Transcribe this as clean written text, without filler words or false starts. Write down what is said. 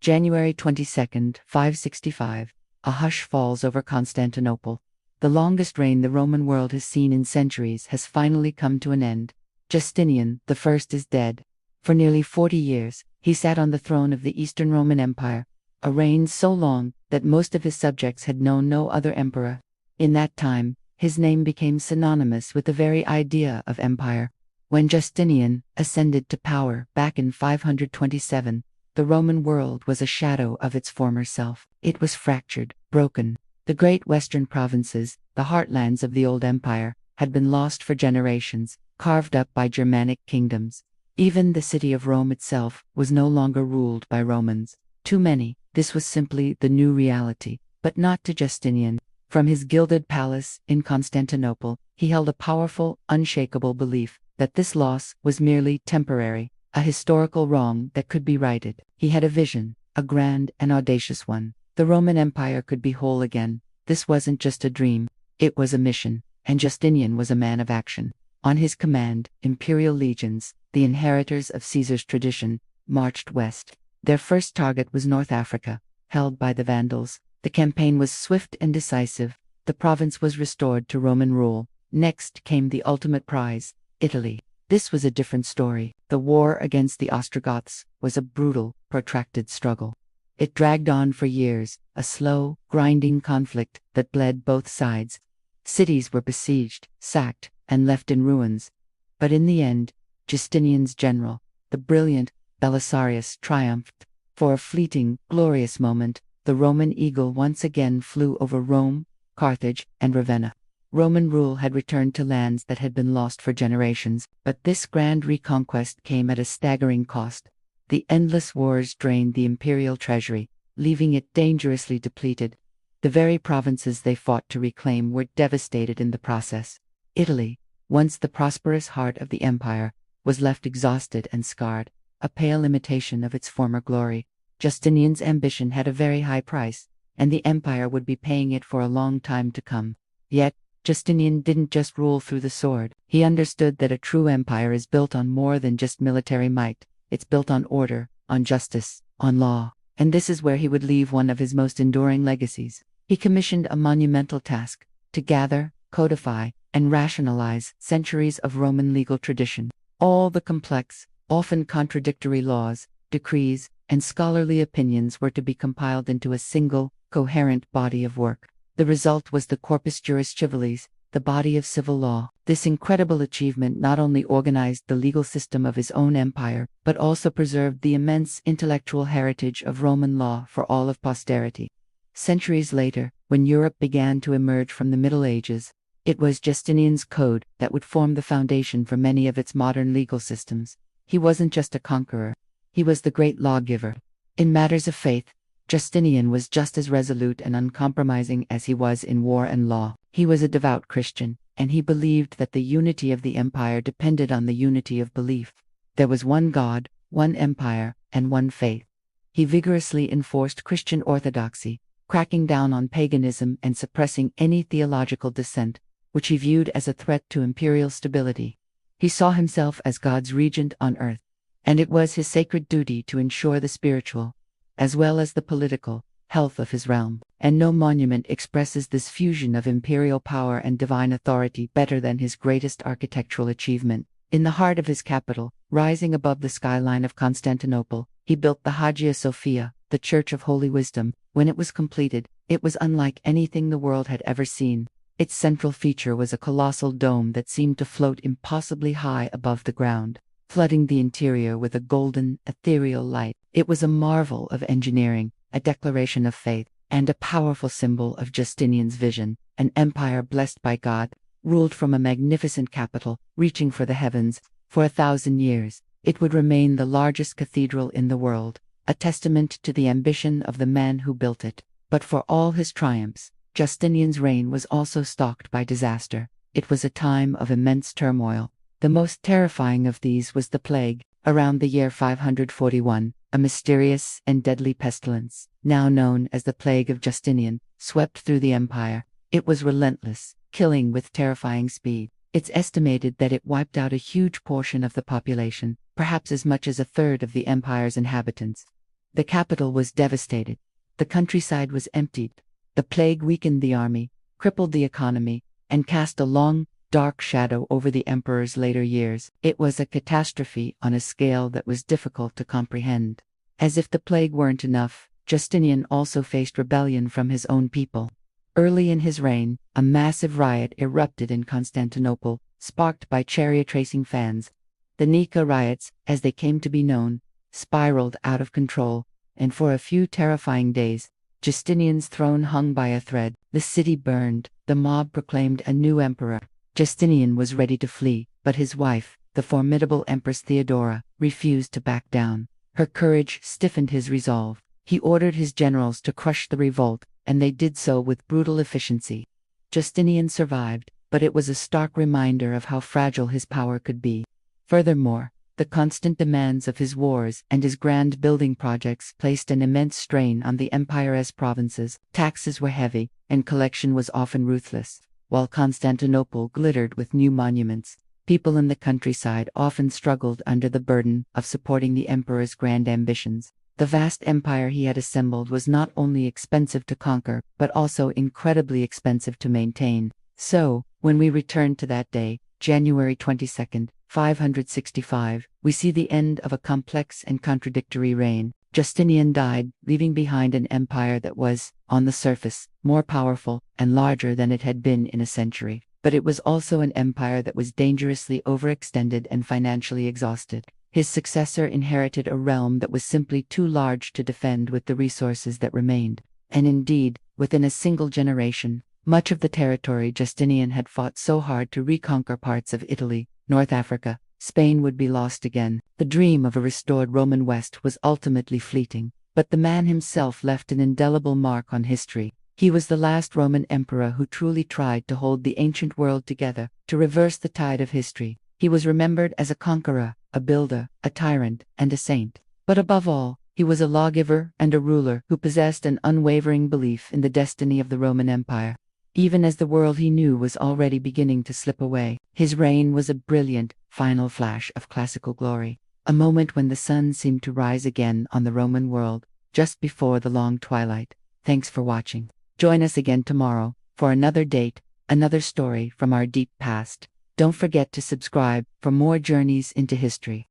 January 22nd, 565. A hush falls over Constantinople. The longest reign the Roman world has seen in centuries has finally come to an end. Justinian the First is dead. For nearly 40 years, he sat on the throne of the Eastern Roman Empire, a reign so long that most of his subjects had known no other emperor. In that time, his name became synonymous with the very idea of empire. When Justinian ascended to power back in 527, the Roman world was a shadow of its former self. It was fractured, broken. The great western provinces, the heartlands of the old empire, had been lost for generations, carved up by Germanic kingdoms. Even the city of Rome itself was no longer ruled by Romans. Too many. This was simply the new reality, but not to Justinian. From his gilded palace in Constantinople, he held a powerful, unshakable belief that this loss was merely temporary, a historical wrong that could be righted. He had a vision, a grand and audacious one. The Roman Empire could be whole again. This wasn't just a dream, it was a mission, and Justinian was a man of action. On his command, imperial legions, the inheritors of Caesar's tradition, marched west. Their first target was North Africa, held by the Vandals. The campaign was swift and decisive. The province was restored to Roman rule. Next came the ultimate prize, Italy. This was a different story. The war against the Ostrogoths was a brutal, protracted struggle. It dragged on for years, a slow, grinding conflict that bled both sides. Cities were besieged, sacked, and left in ruins. But in the end, Justinian's general, the brilliant Belisarius, triumphed. For a fleeting, glorious moment, the Roman eagle once again flew over Rome, Carthage, and Ravenna. Roman rule had returned to lands that had been lost for generations, but this grand reconquest came at a staggering cost. The endless wars drained the imperial treasury, leaving it dangerously depleted. The very provinces they fought to reclaim were devastated in the process. Italy, once the prosperous heart of the empire, was left exhausted and scarred, a pale imitation of its former glory. Justinian's ambition had a very high price, and the empire would be paying it for a long time to come. Yet, Justinian didn't just rule through the sword. He understood that a true empire is built on more than just military might. It's built on order, on justice, on law. And this is where he would leave one of his most enduring legacies. He commissioned a monumental task: to gather, codify, and rationalize centuries of Roman legal tradition. All the complex, often contradictory laws, decrees, and scholarly opinions were to be compiled into a single, coherent body of work. The result was the Corpus Juris Civilis, the body of civil law. This incredible achievement not only organized the legal system of his own empire, but also preserved the immense intellectual heritage of Roman law for all of posterity. Centuries later, when Europe began to emerge from the Middle Ages, it was Justinian's code that would form the foundation for many of its modern legal systems. He wasn't just a conqueror, he was the great lawgiver. In matters of faith, Justinian was just as resolute and uncompromising as he was in war and law. He was a devout Christian, and he believed that the unity of the empire depended on the unity of belief. There was one God, one empire, and one faith. He vigorously enforced Christian orthodoxy, cracking down on paganism and suppressing any theological dissent, which he viewed as a threat to imperial stability. He saw himself as God's regent on earth, and it was his sacred duty to ensure the spiritual, as well as the political, health of his realm. And no monument expresses this fusion of imperial power and divine authority better than his greatest architectural achievement. In the heart of his capital, rising above the skyline of Constantinople, he built the Hagia Sophia, the Church of Holy Wisdom. When it was completed, it was unlike anything the world had ever seen. Its central feature was a colossal dome that seemed to float impossibly high above the ground, flooding the interior with a golden, ethereal light. It was a marvel of engineering, a declaration of faith, and a powerful symbol of Justinian's vision, an empire blessed by God, ruled from a magnificent capital, reaching for the heavens. For 1,000 years, it would remain the largest cathedral in the world, a testament to the ambition of the man who built it. But for all his triumphs, Justinian's reign was also stalked by disaster. It was a time of immense turmoil. The most terrifying of these was the plague. Around the year 541, a mysterious and deadly pestilence, now known as the Plague of Justinian, swept through the empire. It was relentless, killing with terrifying speed. It's estimated that it wiped out a huge portion of the population, perhaps as much as a third of the empire's inhabitants. The capital was devastated. The countryside was emptied. The plague weakened the army, crippled the economy, and cast a long, dark shadow over the emperor's later years. It was a catastrophe on a scale that was difficult to comprehend. As if the plague weren't enough, Justinian also faced rebellion from his own people. Early in his reign, a massive riot erupted in Constantinople, sparked by chariot racing fans. The Nika riots, as they came to be known, spiraled out of control, and for a few terrifying days, Justinian's throne hung by a thread. The city burned. The mob proclaimed a new emperor. Justinian was ready to flee, but his wife, the formidable Empress Theodora, refused to back down. Her courage stiffened his resolve. He ordered his generals to crush the revolt, and they did so with brutal efficiency. Justinian survived, but it was a stark reminder of how fragile his power could be. Furthermore, the constant demands of his wars and his grand building projects placed an immense strain on the empire's provinces. Taxes were heavy, and collection was often ruthless. While Constantinople glittered with new monuments, people in the countryside often struggled under the burden of supporting the emperor's grand ambitions. The vast empire he had assembled was not only expensive to conquer, but also incredibly expensive to maintain. So, when we return to that day, January 22nd, 565, we see the end of a complex and contradictory reign. Justinian died, leaving behind an empire that was, on the surface, more powerful and larger than it had been in a century. But it was also an empire that was dangerously overextended and financially exhausted. His successor inherited a realm that was simply too large to defend with the resources that remained. And indeed, within a single generation, much of the territory Justinian had fought so hard to reconquer, parts of Italy, North Africa, Spain, would be lost again. The dream of a restored Roman West was ultimately fleeting, but the man himself left an indelible mark on history. He was the last Roman emperor who truly tried to hold the ancient world together, to reverse the tide of history. He was remembered as a conqueror, a builder, a tyrant, and a saint. But above all, he was a lawgiver and a ruler who possessed an unwavering belief in the destiny of the Roman Empire. Even as the world he knew was already beginning to slip away, his reign was a brilliant, final flash of classical glory. A moment when the sun seemed to rise again on the Roman world, just before the long twilight. Thanks for watching. Join us again tomorrow for another date, another story from our deep past. Don't forget to subscribe for more journeys into history.